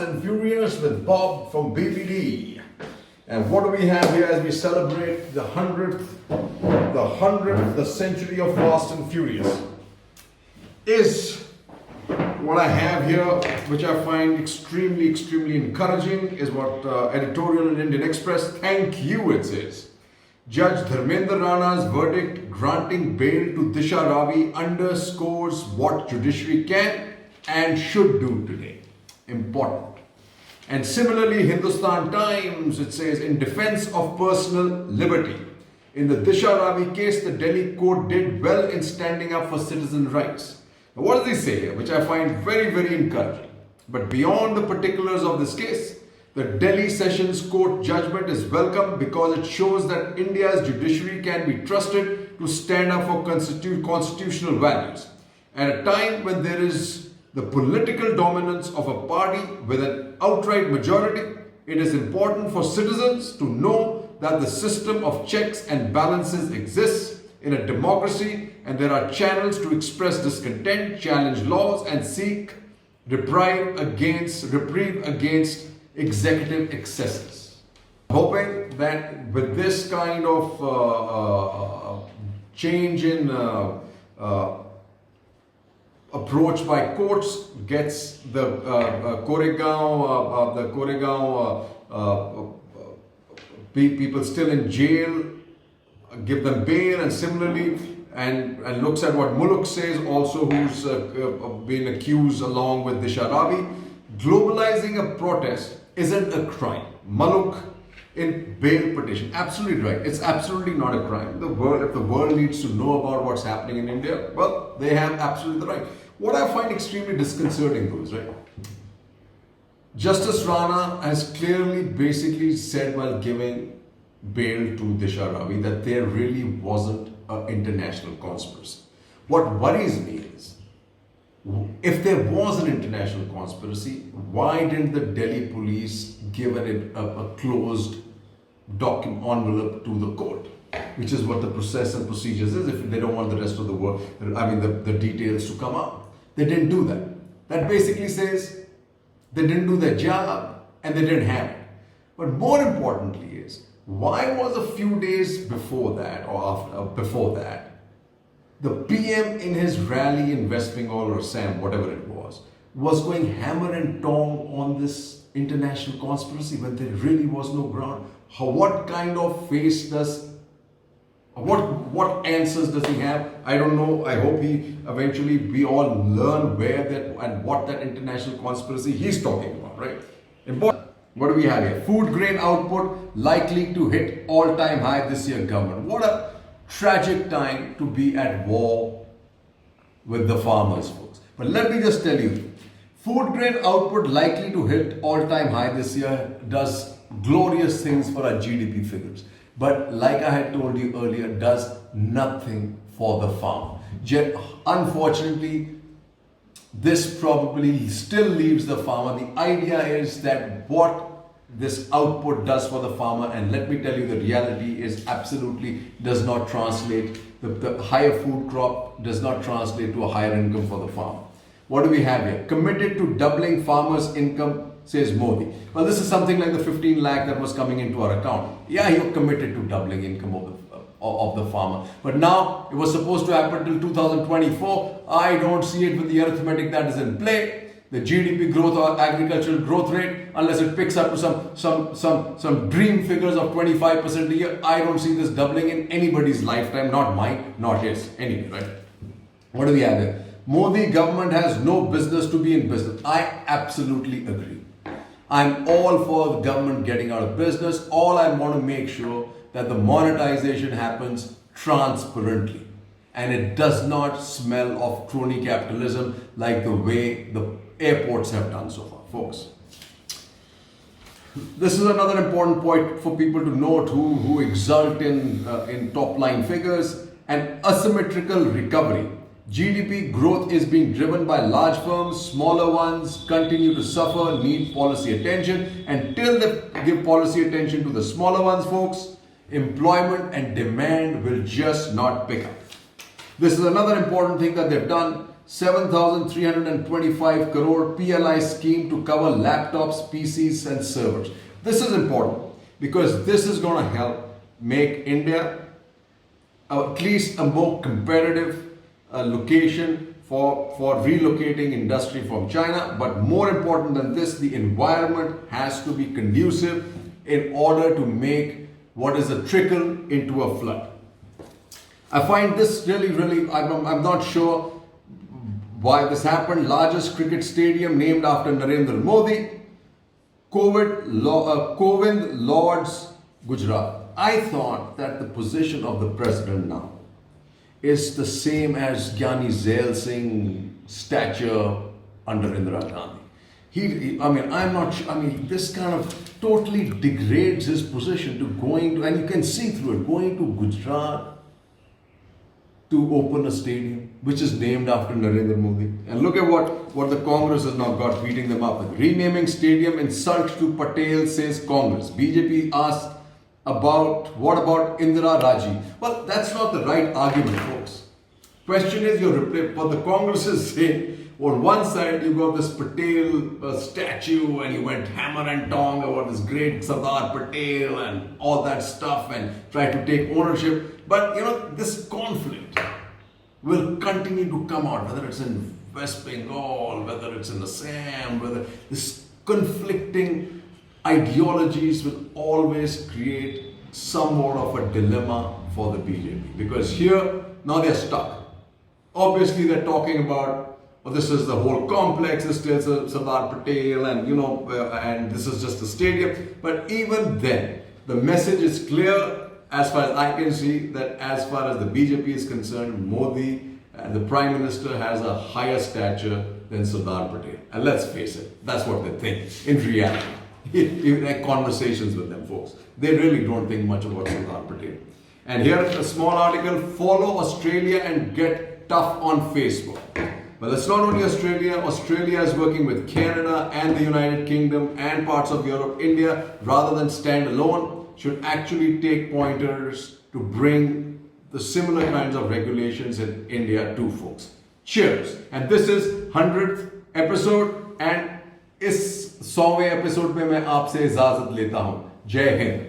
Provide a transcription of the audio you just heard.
Fast and Furious with Bob from BBD. And what do we have here as we celebrate the 100th century of Fast and Furious? Is what I have here, which I find extremely encouraging, is what Editorial in Indian Express, thank you, it says. Judge Dharmendra Rana's verdict granting bail to Disha Ravi underscores what judiciary can and should do today. Important. And similarly, Hindustan Times, it says, in defense of personal liberty. In the Disha Ravi case, the Delhi court did well in standing up for citizen rights. Now, what does he say here, which I find very encouraging? But beyond the particulars of this case, the Delhi Sessions Court judgment is welcome because it shows that India's judiciary can be trusted to stand up for constitutional values. At a time when there is the political dominance of a party with an outright majority, it is important for citizens to know that the system of checks and balances exists in a democracy and there are channels to express discontent, challenge laws and seek reprieve against executive excesses. Hoping that with this kind of change in approach by courts gets the Koregaon people still in jail, give them bail, and similarly and looks at what Muluk says also, who's been accused along with Disha Ravi. Globalizing a protest isn't a crime. Muluk in bail petition, absolutely right. It's absolutely not a crime. If the world needs to know about what's happening in India, well, they have absolutely the right. What I find extremely disconcerting though is, right, Justice Rana has clearly basically said while giving bail to Disha Ravi that there really wasn't an international conspiracy. What worries me is, if there was an international conspiracy, why didn't the Delhi police give it a closed document envelope to the court? Which is what the process and procedures is if they don't want the rest of the world, the details to come out. They didn't do that. That basically says they didn't do their job and they didn't have it. But more importantly is, why was a few days before that before that, the PM in his rally in West Bengal or Assam, whatever it was going hammer and tong on this international conspiracy when there really was no ground? What kind of face does, what answers does he have? I don't know. I hope we all learn where that and what that international conspiracy he's talking about, right? Important. What do we have here? Food grain output likely to hit all-time high this year, government. What a tragic time to be at war with the farmers, folks. But let me just tell you, food grain output likely to hit all-time high this year does glorious things for our GDP figures. But like I had told you earlier, does nothing for the farmer. Yet, unfortunately, this probably still leaves the farmer. The idea is that what this output does for the farmer, and let me tell you, the reality is absolutely does not translate. The higher food crop does not translate to a higher income for the farmer. What do we have here? Committed to doubling farmers' income, says Modi. Well, this is something like the 15 lakh that was coming into our account. Yeah, you're committed to doubling income of the farmer. But now it was supposed to happen till 2024. I don't see it with the arithmetic that is in play. The GDP growth or agricultural growth rate, unless it picks up to some dream figures of 25% a year, I don't see this doubling in anybody's lifetime, not mine, not his, anyway, right? What do we have here? Modi government has no business to be in business. I absolutely agree. I'm all for the government getting out of business. All I want to make sure that the monetization happens transparently. And it does not smell of crony capitalism like the way the airports have done so far, folks. This is another important point for people to note who exult in top line figures. An asymmetrical recovery. GDP growth is being driven by large firms, smaller ones continue to suffer, need policy attention. Until they give policy attention to the smaller ones, folks, employment and demand will just not pick up. This is another important thing that they've done. 7,325 crore PLI scheme to cover laptops, PCs and servers. This is important because this is going to help make India at least a more competitive location for relocating industry from China. But more important than this, the environment has to be conducive in order to make what is a trickle into a flood. I find this really, I'm not sure why this happened. Largest cricket stadium named after Narendra Modi. Kovind Lords, Gujarat. I thought that the position of the president now is the same as Gyani Zail Singh stature under Indira Gandhi. This kind of totally degrades his position to going to, and you can see through it, going to Gujarat to open a stadium which is named after Narendra Modi. And look at what the Congress has now got beating them up with. Renaming stadium insult to Patel, says Congress. BJP asks what about Indira Raji? Well, that's not the right argument, folks. Question is, what the Congress is saying, on one side you got this Patel statue and you went hammer and tong about this great Sardar Patel and all that stuff and try to take ownership. But this conflict will continue to come out, whether it's in West Bengal, whether it's in Assam, whether this conflicting ideologies will always create somewhat of a dilemma for the BJP. Because here, now they're stuck. Obviously, they're talking about, this is the whole complex, this is Sardar Patel, and and this is just a stadium. But even then, the message is clear as far as I can see, that as far as the BJP is concerned, Modi, the Prime Minister, has a higher stature than Sardar Patel. And let's face it, that's what they think in reality. Even like conversations with them, folks, they really don't think much about Sardar Patel. And here a small article: follow Australia and get tough on Facebook. Well, it's not only Australia. Australia is working with Canada and the United Kingdom and parts of Europe. India, rather than stand alone, should actually take pointers to bring the similar kinds of regulations in India too, folks. Cheers! And this is 100th episode, and इस 100वें episode में मैं आपसे इजाजत लेता हूं. जय हिंद.